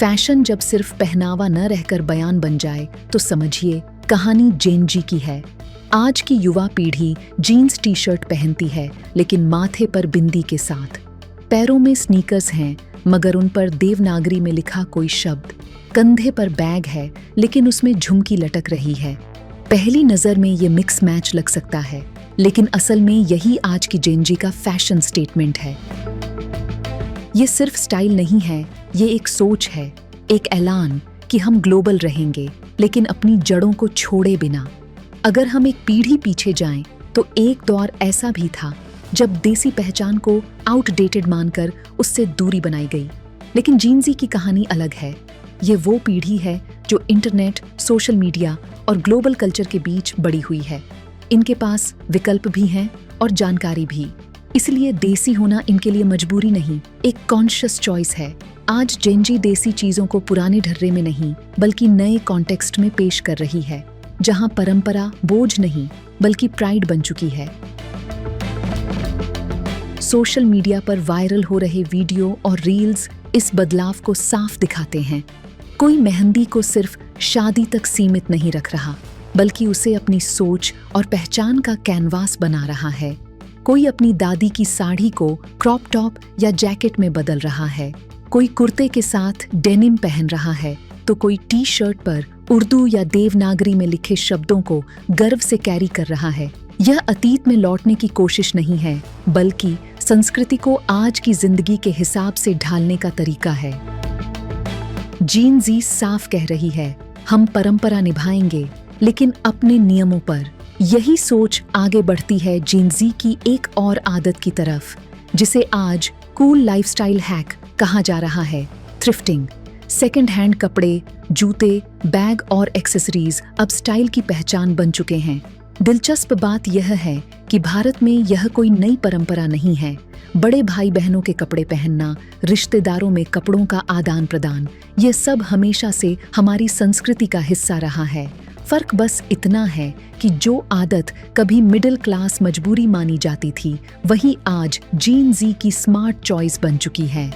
Fashion जब सिर्फ पहनावा न रहकर बयान बन जाए तो समझिए कहानी जेन जी की है। आज की युवा पीढ़ी जीन्स टी शर्ट पहनती है, लेकिन माथे पर बिंदी के साथ। पैरों में स्नीकर्स हैं, मगर उन पर देवनागरी में लिखा कोई शब्द। कंधे पर बैग है, लेकिन उसमें झुमकी लटक रही है। पहली नजर में ये मिक्स मैच लग सकता है, लेकिन असल में यही आज की जेन जी का फैशन स्टेटमेंट है। ये सिर्फ स्टाइल नहीं है, ये एक सोच है, एक ऐलान कि हम ग्लोबल रहेंगे, लेकिन अपनी जड़ों को छोड़े बिना। अगर हम एक पीढ़ी पीछे जाएं, तो एक दौर ऐसा भी था जब देसी पहचान को आउटडेटेड मानकर उससे दूरी बनाई गई। लेकिन जीन जी की कहानी अलग है। ये वो पीढ़ी है जो इंटरनेट, सोशल मीडिया और ग्लोबल कल्चर के बीच बड़ी हुई है। इनके पास विकल्प भी हैं और जानकारी भी। इसलिए देसी होना इनके लिए मजबूरी नहीं, एक कॉन्शियस चॉइस है। आज जेन जी देसी चीजों को पुराने ढर्रे में नहीं, बल्कि नए कॉन्टेक्स्ट में पेश कर रही है, जहां परंपरा बोझ नहीं बल्कि प्राइड बन चुकी है। सोशल मीडिया पर वायरल हो रहे वीडियो और रील्स इस बदलाव को साफ दिखाते हैं। कोई मेहंदी को सिर्फ शादी तक सीमित नहीं रख रहा, बल्कि उसे अपनी सोच और पहचान का कैनवास बना रहा है। कोई अपनी दादी की साड़ी को क्रॉप टॉप या जैकेट में बदल रहा है। कोई कुर्ते के साथ डेनिम पहन रहा है, तो कोई टी शर्ट पर उर्दू या देवनागरी में लिखे शब्दों को गर्व से कैरी कर रहा है। यह अतीत में लौटने की कोशिश नहीं है, बल्कि संस्कृति को आज की जिंदगी के हिसाब से ढालने का तरीका है। जीन जी साफ कह रही है, हम परंपरा निभाएंगे, लेकिन अपने नियमों पर। यही सोच आगे बढ़ती है जीन जी की एक और आदत की तरफ, जिसे आज कूल लाइफस्टाइल हैक कहा जा रहा है, थ्रिफ्टिंग। सेकंड हैंड कपड़े, जूते, बैग और एक्सेसरीज अब स्टाइल की पहचान बन चुके हैं। दिलचस्प बात यह है कि भारत में यह कोई नई परंपरा नहीं है। बड़े भाई बहनों के कपड़े पहनना, रिश्तेदारों में कपड़ों का आदान प्रदान, ये सब हमेशा से हमारी संस्कृति का हिस्सा रहा है। फर्क बस इतना है कि जो आदत कभी मिडिल क्लास मजबूरी मानी जाती थी, वही आज जीन जी की स्मार्ट चॉइस बन चुकी है।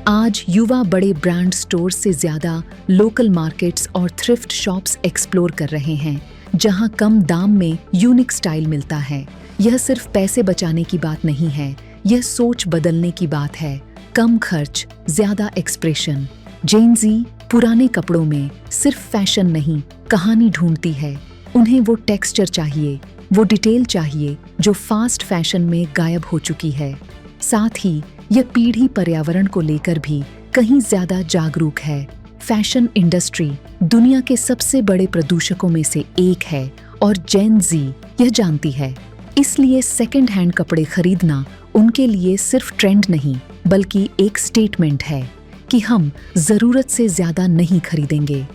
आज युवा बड़े ब्रांड स्टोर्स से ज्यादा लोकल मार्केट्स और थ्रिफ्ट शॉप्स एक्सप्लोर कर रहे हैं, जहां कम दाम में यूनिक स्टाइल मिलता है। यह सिर्फ पैसे बचाने की बात नहीं है, यह सोच बदलने की बात है। कम खर्च, ज्यादा एक्सप्रेशन। जेन जी पुराने कपड़ों में सिर्फ फैशन नहीं, कहानी ढूंढती है। उन्हें वो टेक्सचर चाहिए, वो डिटेल चाहिए जो फास्ट फैशन में गायब हो चुकी है। साथ ही यह पीढ़ी पर्यावरण को लेकर भी कहीं ज्यादा जागरूक है। फैशन इंडस्ट्री दुनिया के सबसे बड़े प्रदूषकों में से एक है, और जेन जी यह जानती है। इसलिए सेकंड हैंड कपड़े खरीदना उनके लिए सिर्फ ट्रेंड नहीं, बल्कि एक स्टेटमेंट है कि हम जरूरत से ज्यादा नहीं खरीदेंगे।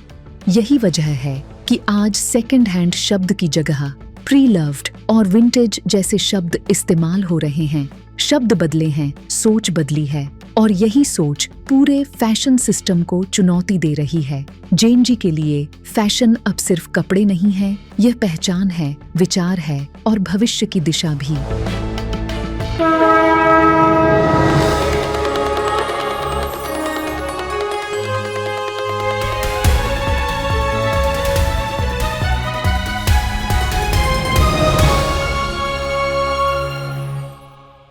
यही वजह है कि आज सेकंड हैंड शब्द की जगह प्री लव्ड और विंटेज जैसे शब्द इस्तेमाल हो रहे हैं। शब्द बदले हैं, सोच बदली है, और यही सोच पूरे फैशन सिस्टम को चुनौती दे रही है। जेन जी के लिए फैशन अब सिर्फ कपड़े नहीं है, यह पहचान है, विचार है और भविष्य की दिशा भी।